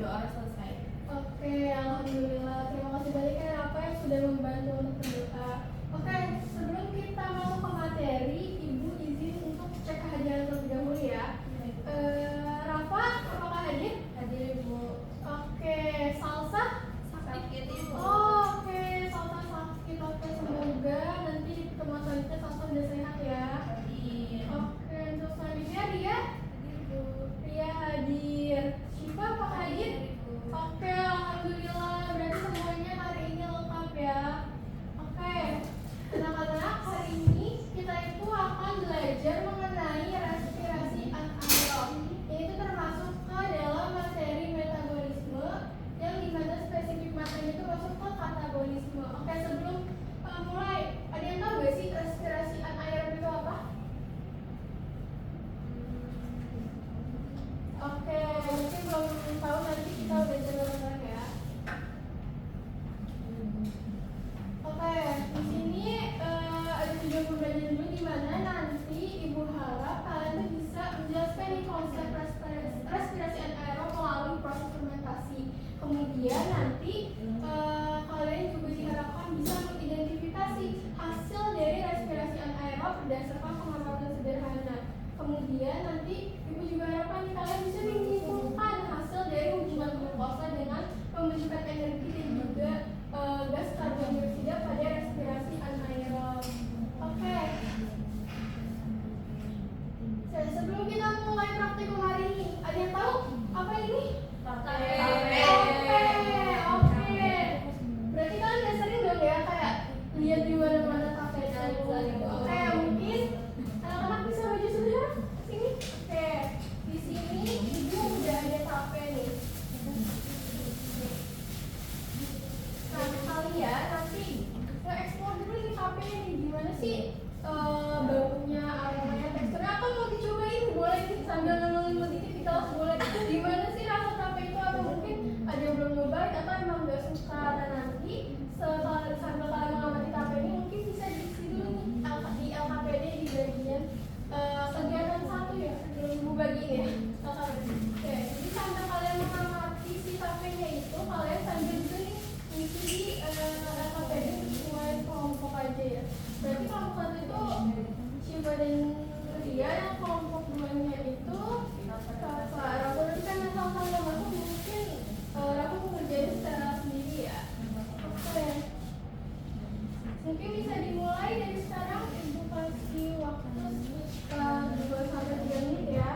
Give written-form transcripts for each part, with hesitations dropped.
berdoa selesai. Oke, alhamdulillah. Terima kasih banyak ya Rafa yang sudah membantu untuk berdoa. Oke, sebelum kita masuk ke materi, Ibu izin untuk cek kehadiran terlebih dahulu ya. Rafa, apakah hadir? Hadir Ibu. Oke, Salsa? Sakit Ibu. Oh, oke, Salsa sakit. Oke, semoga nanti di pertemuan selanjutnya Salsa sudah sehat ya. Hadir. Oke, untuk selanjutnya Ria? Hadir Ibu. Ria hadir. Syifa apakah hadir? Ibu. Oke, alhamdulillah. Berarti semuanya hari ini lengkap ya. Oke, anak-anak, hari ini kita itu akan belajar mengenai respirasi anaerob. Ini tuh termasuk ke dalam materi metabolisme yang dimana spesifik materi itu masuk ke katabolisme. Oke, sebelum mulai, ada yang tahu gak sih respirasi anaerob itu apa? Oke, mungkin belum tahu, nanti kita belajar bareng-bareng ya. Oke, di sini ada tujuan pembelajaran dulu di mana nanti Ibu harap kalian tuh bisa menjelaskan nih konsep respirasi anaerob melalui proses fermentasi. Kemudian nanti kalian juga diharapkan bisa mengidentifikasi hasil dari respirasi anaerob berdasarkan pengamatan sederhana. Kemudian nanti Ibu juga harapkan kalian bisa menyimpulkan hasil dari hubungan glukosa dengan pembentukan energi dan juga gas karbon dioksida pada respirasi anaerob. Oke. Sebelum kita mulai praktikum hari ini, ada yang tahu apa ini? Tape. Oke. Berarti kalian udah sering dong ya kayak lihat di mana-mana tape itu. Oke, mungkin anak-anak bisa maju sebentar sini. Oke, di sini Ibu udah ada tape nih. Nah, kalian nanti nge-explore dulu nih tapenya nih, gimana sih baunya, aromanya, teksturnya. Atau mau dicobain boleh nih sambil nonton dikit di kelas boleh. Gimana sih rasa tape itu, atau mungkin ada yang belum nyobain atau emang gak suka. Dan nanti sambil kalian mengamati tape ini mungkin bisa diisi dulu nih di LKPD di bagian kegiatan 1 ya, sebelum Ibu bagiin ya. Oke, jadi sambil kalian mengamati si tapenya itu, kalian sambil juga nih ngisi di LKPD sesuai kelompok aja ya. Berarti kelompok 1 itu Syifa dan Ria, yang kelompok 2-nya itu Rafa. Rafa nanti kan yang sama nggak masuk, mungkin Rafa mengerjain secara sendiri ya. Oke, mungkin bisa dimulai dari sekarang. Ibu kasih waktu sekitar 2-3 menit ya.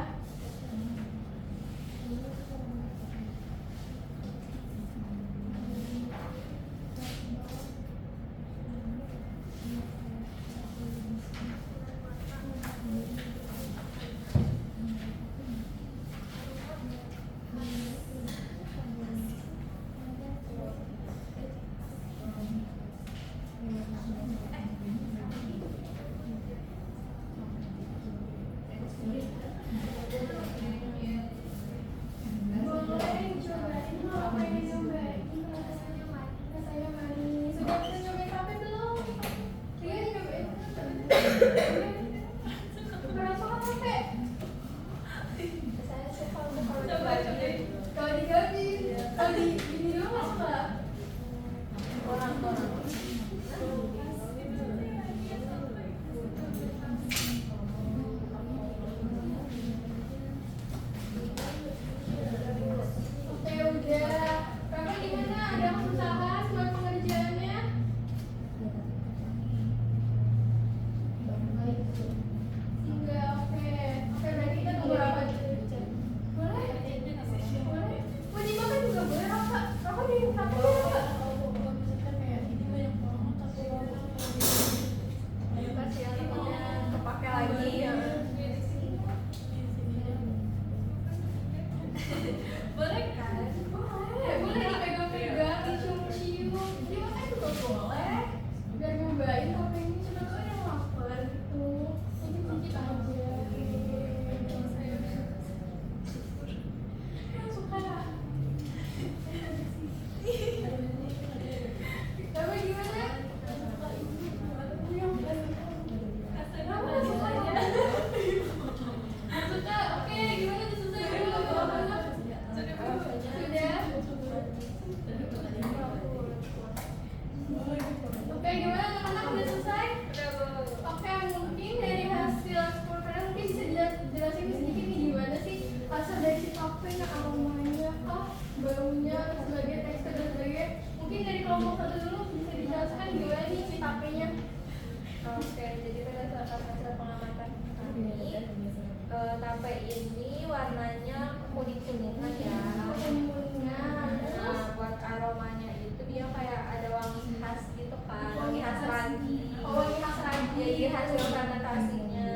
ini warnanya kuning-kuningan ya. Kuning-kuningan. Terus Nah, buat aromanya itu dia kayak ada wangi khas gitu kan, wangi khas ragi. wangi khas ragi. Jadi hasil fermentasinya.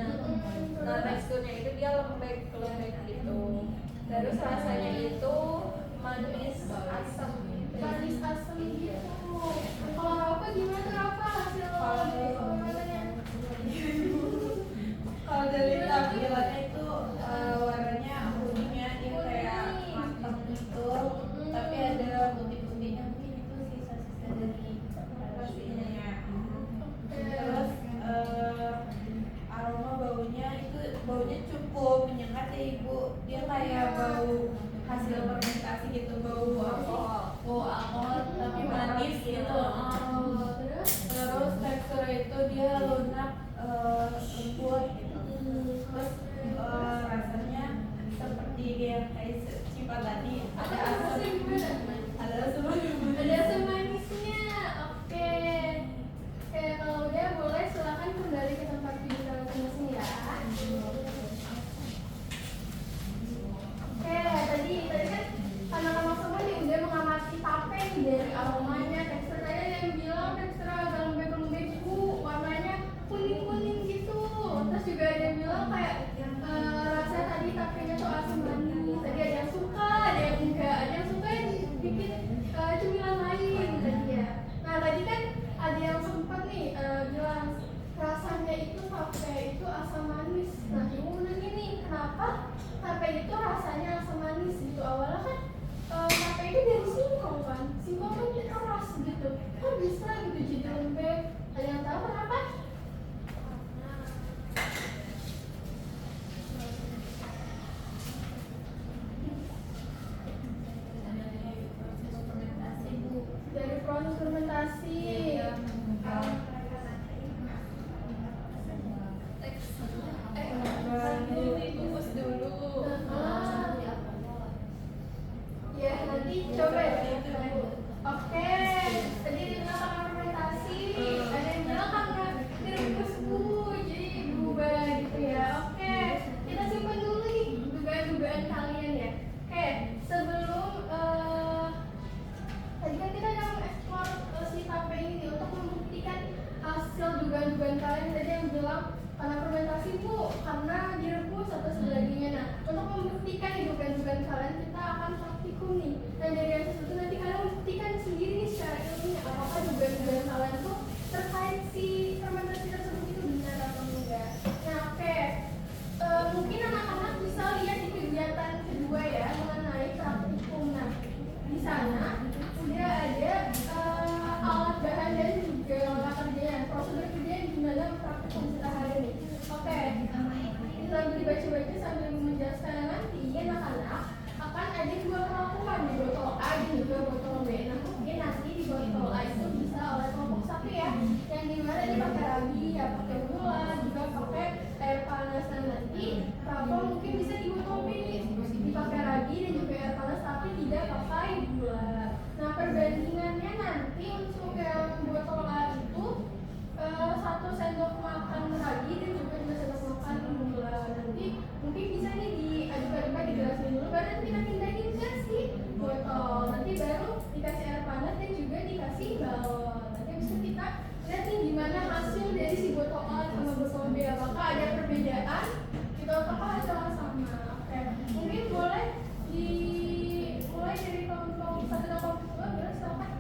Nah, teksturnya itu dia lembek-lembek gitu. Terus rasanya itu manis asam. Manis asam gitu. Kalau Rafa gimana Rafa hasil fermentasinya? Kalau dari tampilannya itu warnanya kuningnya dia kayak matang gitu, tapi ada putih-putihnya mungkin itu sisa-sisa dari fermentasinya ya. Terus aroma baunya itu baunya cukup menyengat ya ibu, dia kayak bau hasil fermentasi gitu, bau alkohol tapi manis gitu. Terus tekstur itu dia lunak, lembut gitu. Terus rasanya seperti yang kayak cipa tadi, ada asam, ada asam Ada asam manisnya. Oke. Oke, kalau udah boleh silakan kembali ke tempat duduk masing-masing ya. Oke, tadi kan anak-anak semua nih udah mengamati tape nih dari aromanya, tekstur tadi ada yang bilang tekstur agak lembek-lembek bu, warnanya kuning-kuning gitu. Terus juga ada yang bilang kayak rasa tadi tapenya tuh asam manis. Tadi ada yang suka, ada yang enggak, ada yang suka yang bikin cemilan lain tadi ya. Nah tadi kan ada yang sempat nih bilang rasanya itu tape itu asam manis. Nah ibu mau nanya nih kenapa tape itu rasanya asam manis gitu? Awalnya kan tape itu dari singkong kan keras gitu. Kok bisa gitu jadi lembek? Ada yang tahu kenapa? Dari proses fermentasi. dikukus dulu. Ya nanti coba ya. Oke, tadi dibilang karena fermentasi, ada yang bilang karena direbus bu, jadi berubah gitu ya. Oke, kita simpan dulu nih dugaan-dugaan kalian ya. Oke, sebelum tadi kan kita yang mengeksplor si tape ini untuk membuktikan hasil dugaan-dugaan kalian tadi yang bilang karena fermentasi bu, karena direbus atau sebagainya. Nah, untuk membuktikan dugaan-dugaan kalian kita akan praktikum nih. Dan dari yang sesuatu nanti kalian membuktikan sendiri nih secara ilmiah apakah dugaan-dugaan kalian tuh terkait si fermentasi tersebut itu benar atau enggak. Nah, oke. Mungkin anak-anak bisa lihat di kegiatan kedua ya mengenai praktikum. Nah, di sana udah ada alat bahan dan juga langkah kerjanya, prosedur kerja gimana praktikum kita hari ini. Oke, sambil dibaca-baca sambil menjelaskan nanti anak-anak akan ada dua perlakuan di botol A dan juga botol B. Nah mungkin nanti di botol A itu bisa oleh kelompok satu ya, yang dimana dia pakai ragi ya, pakai gula, juga pakai air panas. Dan nanti Rafa mungkin bisa di botol B dipakai ragi dan juga air panas tapi tidak pakai gula. Nah perbandingannya nanti untuk yang botol A itu 1 sendok makan ragi dan juga 2 sendok makan gula. Nanti mungkin bisa nih diaduk-aduk digelasin dulu baru nanti kita pindahin ke si botol. Nanti baru dikasih air panas dan juga dikasih balon. Nanti bisa kita lihat nih gimana hasil dari si botol A sama botol B, apakah ada perbedaan gitu apakah hasilnya sama. Oke, mungkin boleh dimulai dari kelompok 1 dan kelompok 2, boleh silakan.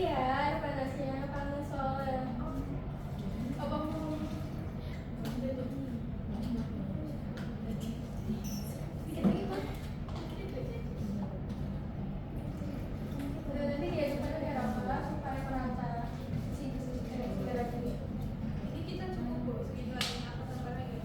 biar panasnya panas soalnya. Apa mau? Dikit lagi Pak. Nanti diaduk biar apa? Supaya merata si garam ini. Ini kita cukup Bu, segini lagi apa tambah lagi?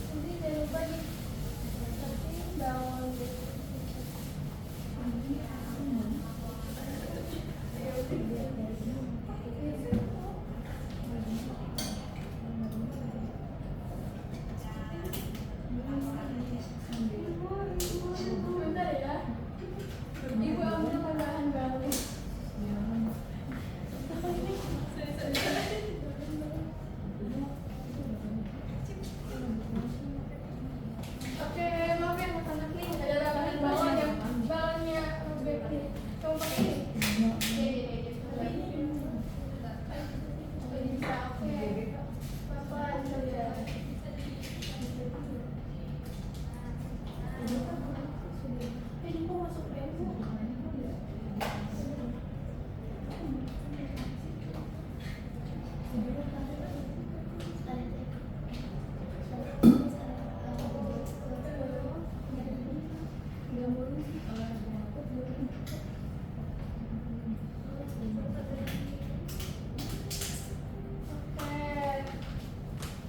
Nanti jangan lupa tapi bawang bentar ya. Ibu ambil tambahan bawang. Oke, maaf ya anak nih ada tambahan bawang yang bawangnya robek nih. Kamu pakai ini? Bisa, oke. Pelan-pelan saja. Ini kok masuk pensi?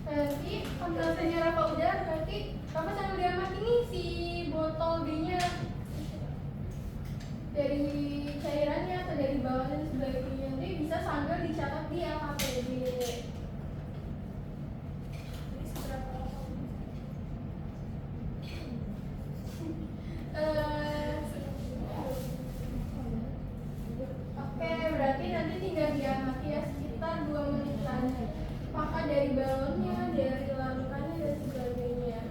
Nanti pembahasannya Rafa udah, nanti Rafa sambil diamati nih si botol B-nya dari cairannya atau dari bawah dan sebagainya. Nanti bisa sambil dicatat di LHPD. Oke, berarti nanti tinggal diamati ya sekitar 2 menitan. Apakah dari balonnya, dari larutannya dan sebagainya.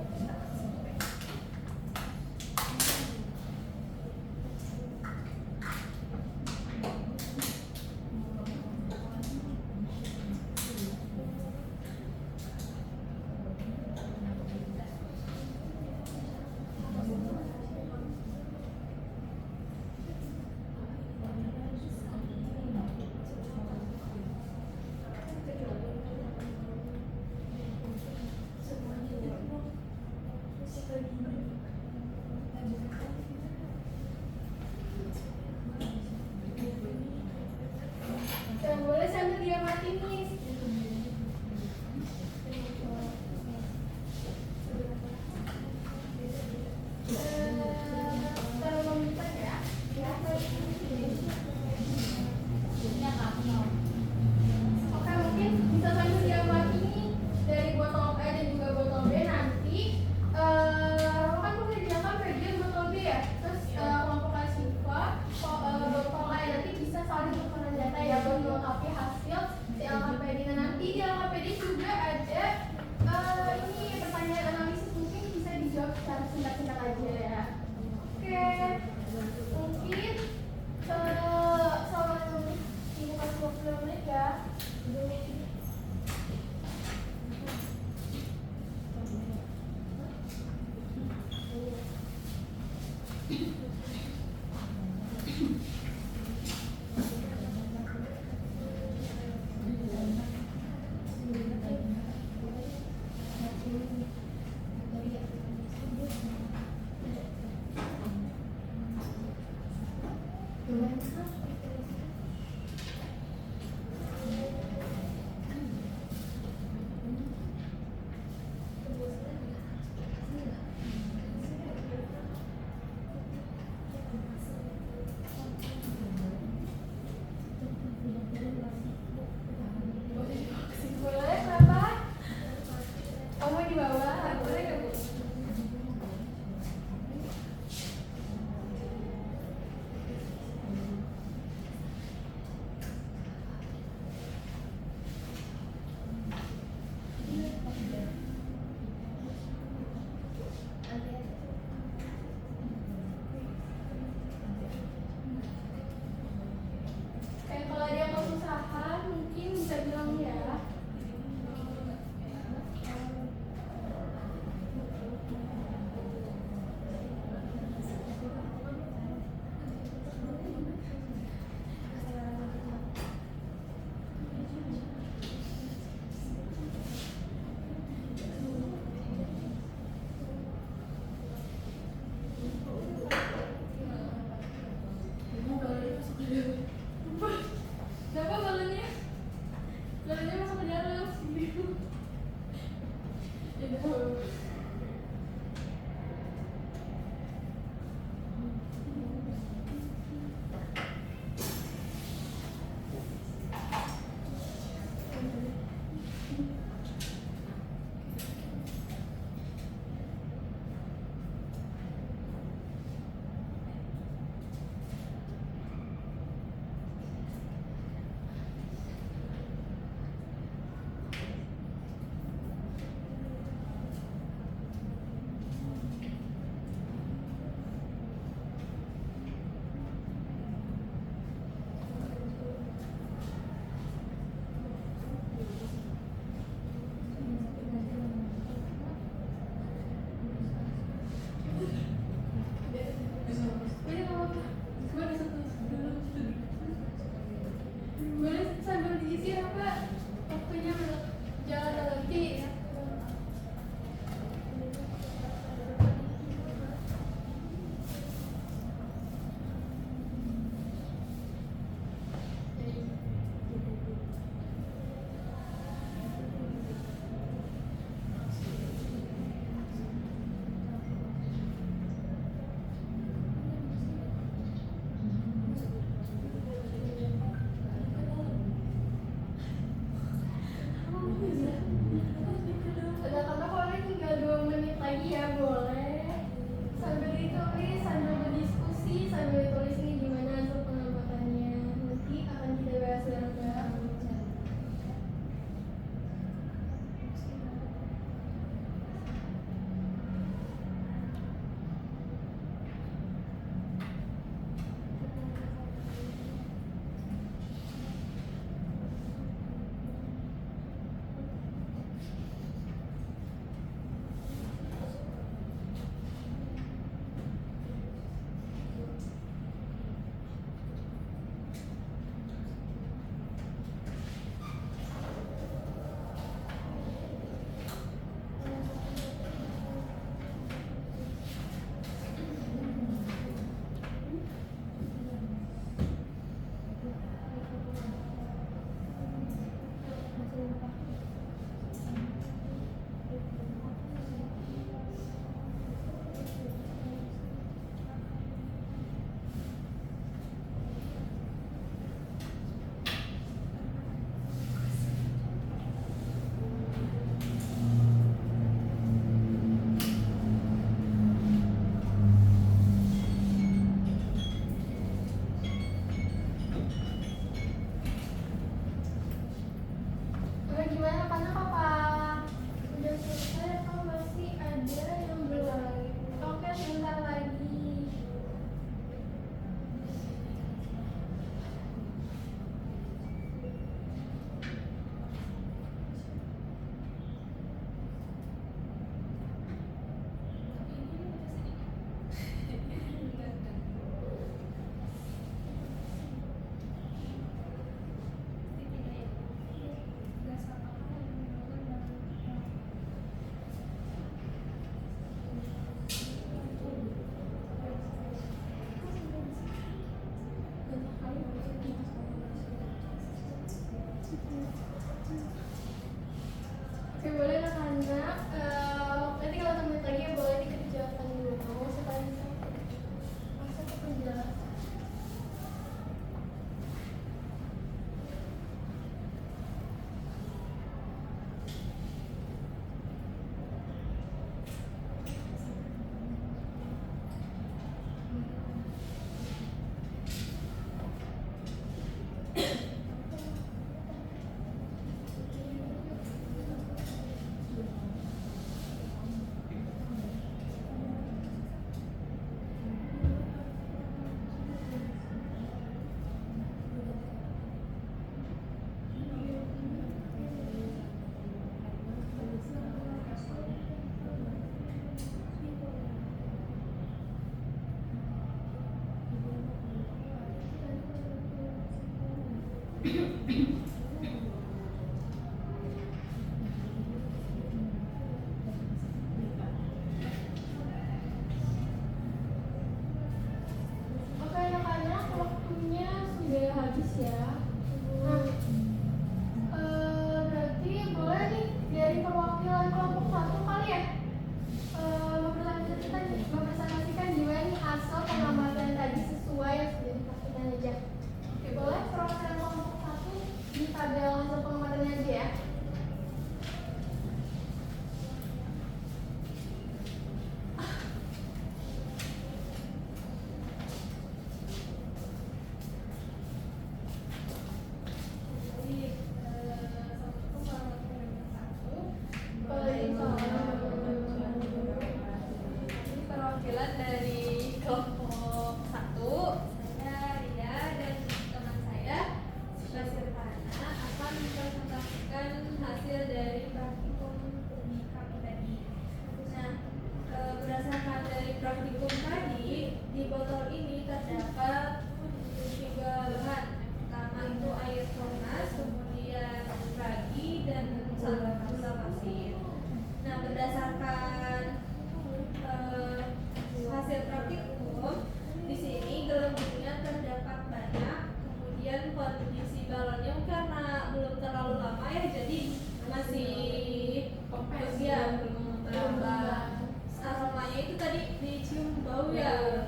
bau ya.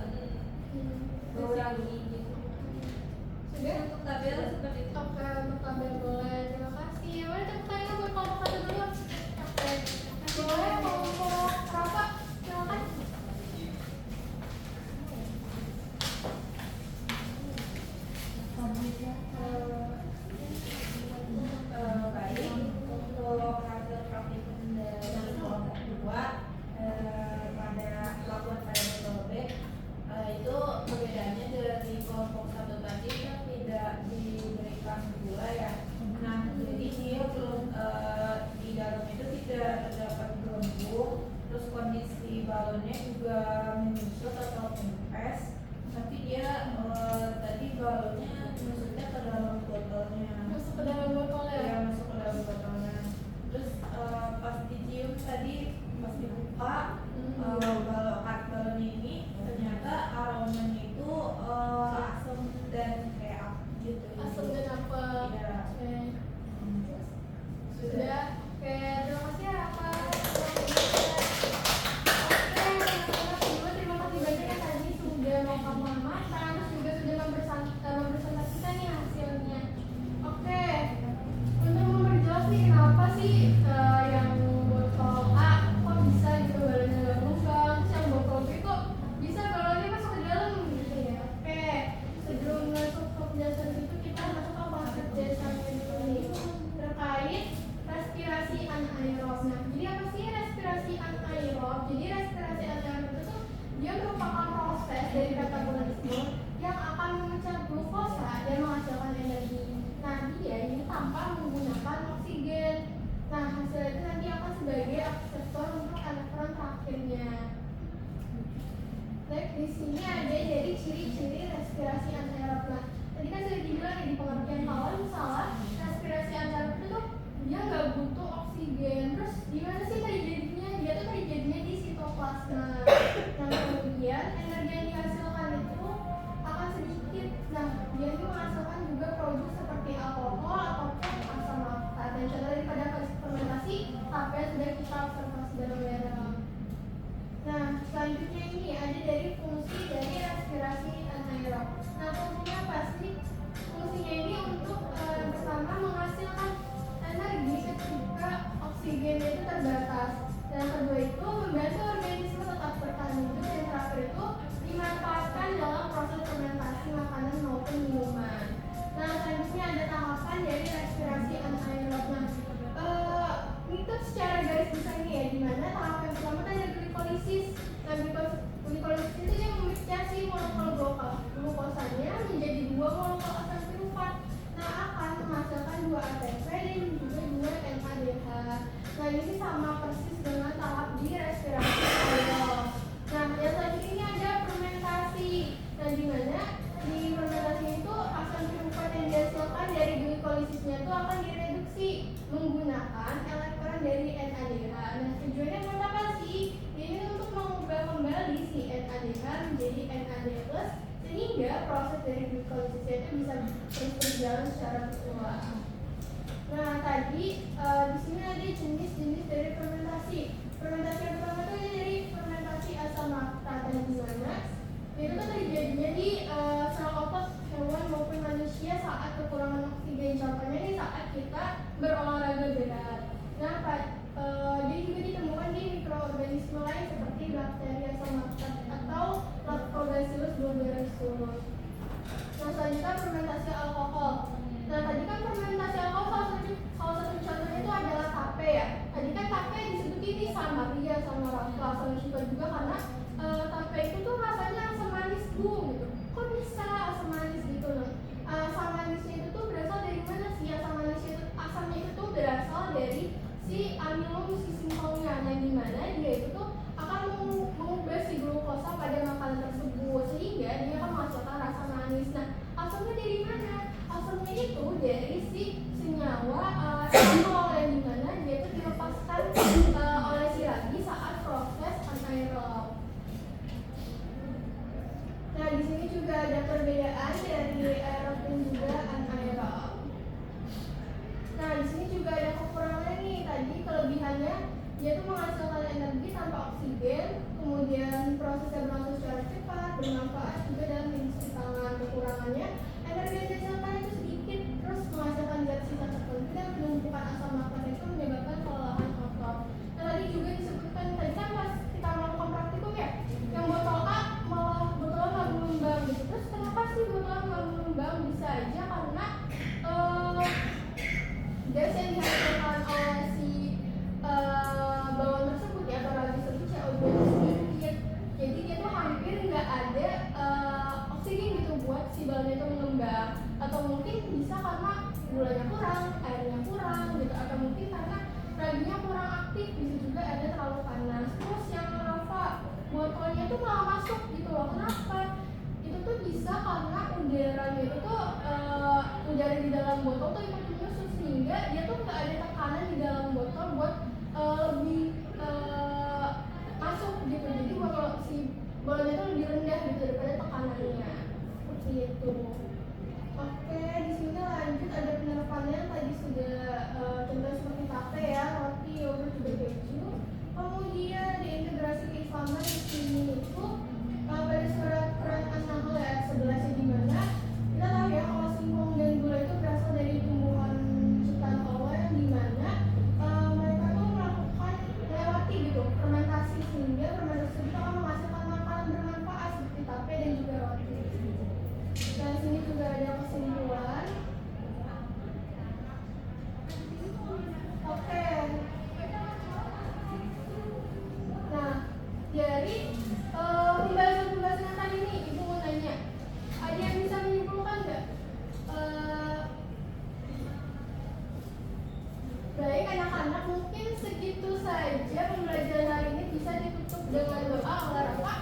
Bau lagi gitu. Sudah? Untuk tabel seperti itu. Oke, untuk tabel boleh. Terima kasih. Ya udah tepuk tangan buat kelompok satu dulu. Oke. Boleh kelompok berapa? Silakan. Baik, untuk hasil praktik dari kelompok 2 pada lakukan pada metode B itu perbedaannya dari kelompok 1 tadi kan tidak diberikan gula ya. Nah, jadi dia belum di dalam itu tidak terdapat gelembung, terus kondisi balonnya juga menyusut atau kempes, tapi dia tadi balonnya menyusutnya ke dalam botolnya. Masuk ke dalam botol ya? Iya, masuk ke dalam botolnya. Terus pas dicium tadi, pas dibuka balon ini ternyata aromanya itu asam dan kayak gitu. Asam dan apa? Iya. Oke. Sudah. Oke, terima kasih ya Rafa. Oke, terima kasih banyak ya tadi sudah mau mengamatan, terus juga sudah mempresentasikan nih hasilnya. Oke, untuk memperjelas nih kenapa sih yang botol A kok bisa gitu balonnya nggak lubang, terus yang botol B kok bisa balonnya masuk ke dalam gitu ya. Oke, sebelum masuk ke penjelasan itu kita masuk ke bahasa dasarnya dulu nih terkait respirasi anaerob. Nah, jadi apa sih respirasi anaerob? Jadi respirasi anaerob itu tuh dia merupakan proses dari katabolisme yang akan memecah glukosa dan menghasilkan energi. Nah, dia ini tanpa menggunakan oksigen. Nah, hasil itu nanti akan sebagai aksesor untuk elektron terakhirnya. Nah, di sini ada dari ciri-ciri respirasi anaerob. Nah, tadi kan sudah dibilang ya di pengertian kalau misalnya respirasi anaerob itu tuh dia nggak butuh oksigen. Terus gimana sih terjadinya? Dia tuh terjadinya di sitoplasma. Nah, kemudian energi yang dihasilkan itu akan sedikit. Nah, dia ini menghasilkan juga produk seperti alkohol ataupun asam laktat. Dan contoh daripada fermentasi apa yang sudah kita observasi dalam lereng. Nah, selanjutnya ini ada dari fungsi dari respirasi anaerob. Nah, fungsinya apa sih? Fungsinya ini untuk pertama menghasilkan energi ketika oksigen itu terbatas. Dan kedua itu membantu organisme tetap bertahan hidup. Dan terakhir itu dimanfaatkan dalam proses fermentasi makanan maupun minuman. Nah, selanjutnya ada tahapan dari respirasi anaerob. Nah, itu secara garis besar ini ya, dimana tahap yang pertama ada glikolisis. Nah, glikolisis itu yang memecah si molekul glukosanya menjadi 2 molekul asam pirufat. Nah, akan menghasilkan 2 ATP dan juga 2 NADH. Nah, ini sama persis dengan tahap di respirasi anaerob. Nah, yang selanjutnya ini ada fermentasi. Nah, dimana di fermentasi itu asam pirufat yang dihasilkan dari glikolisisnya itu akan direduksi menggunakan elektron dari NADH. Nah, tujuannya buat apa sih? Ini untuk mengubah kembali si NADH menjadi NAD+, sehingga proses dari glikolisisnya itu bisa terus berjalan secara berulang. Nah, tadi di sini ada jenis-jenis dari fermentasi. Fermentasi yang pertama itu dari fermentasi asam laktat, dan di mana itu kan terjadinya di sel otot hewan maupun manusia saat kekurangan oksigen. Contohnya nih saat kita berolahraga berat. Nah, dia juga ditemukan di mikroorganisme lain seperti bakteri asam laktat atau Lactobacillus bulgaricus. Nah, selanjutnya fermentasi alkohol. Nah, tadi kan fermentasi alkohol salah satu contohnya itu adalah tape ya. Tadi kan tape disebut ini sama Ria sama Rafa, sama Syifa juga karena tape itu tuh rasanya asam manis bu gitu. Kok bisa asam manis gitu loh? Asam manisnya itu tuh berasal dari mana sih? Asamnya itu tuh berasal dari si amilum sisintonnya, yang dimana dia itu tuh akan mengubah si glukosa pada makanan tersebut sehingga dia akan menghasilkan rasa manis. Nah, asamnya dari mana? Asamnya itu dari si senyawa alkohol, yang dimana dia itu dilepaskan oleh si ragi saat proses anaerob. Nah, di sini juga ada perbedaan dari aerob dan juga anaerob. Nah, di sini juga ada kekurangannya nih. Tadi kelebihannya dia tuh menghasilkan energi tanpa oksigen, kemudian prosesnya berlangsung secara udaranya itu tuh udara di dalam botol tuh ikut menyusut sehingga dia tuh nggak ada tekanan di dalam botol buat lebih masuk gitu. Jadi kalau si bolanya tuh lebih rendah gitu daripada tekanannya seperti itu. Oke, di sini lanjut ada penerapannya yang tadi sudah contoh seperti tape ya, roti, yogurt juga keju. Kemudian diintegrasi keislaman di sini itu pada surat Quran An-Nahl ayat 11 di mana kita tahu ya kalau singkong dan gula itu berasal dari tumbuhan ciptaan Allah yang dimana mereka tuh melakukan melewati gitu fermentasi sehingga fermentasi itu akan menghasilkan makanan bermanfaat seperti tape dan juga roti. Dan sini juga ada kesimpulan. Oke. Nah, dari pembahasan yang tadi nih, Ibu mau nanya, ada yang bisa menyimpulkan nggak? Baik anak-anak, mungkin segitu saja pembelajaran hari ini bisa ditutup dengan doa oleh Bapak.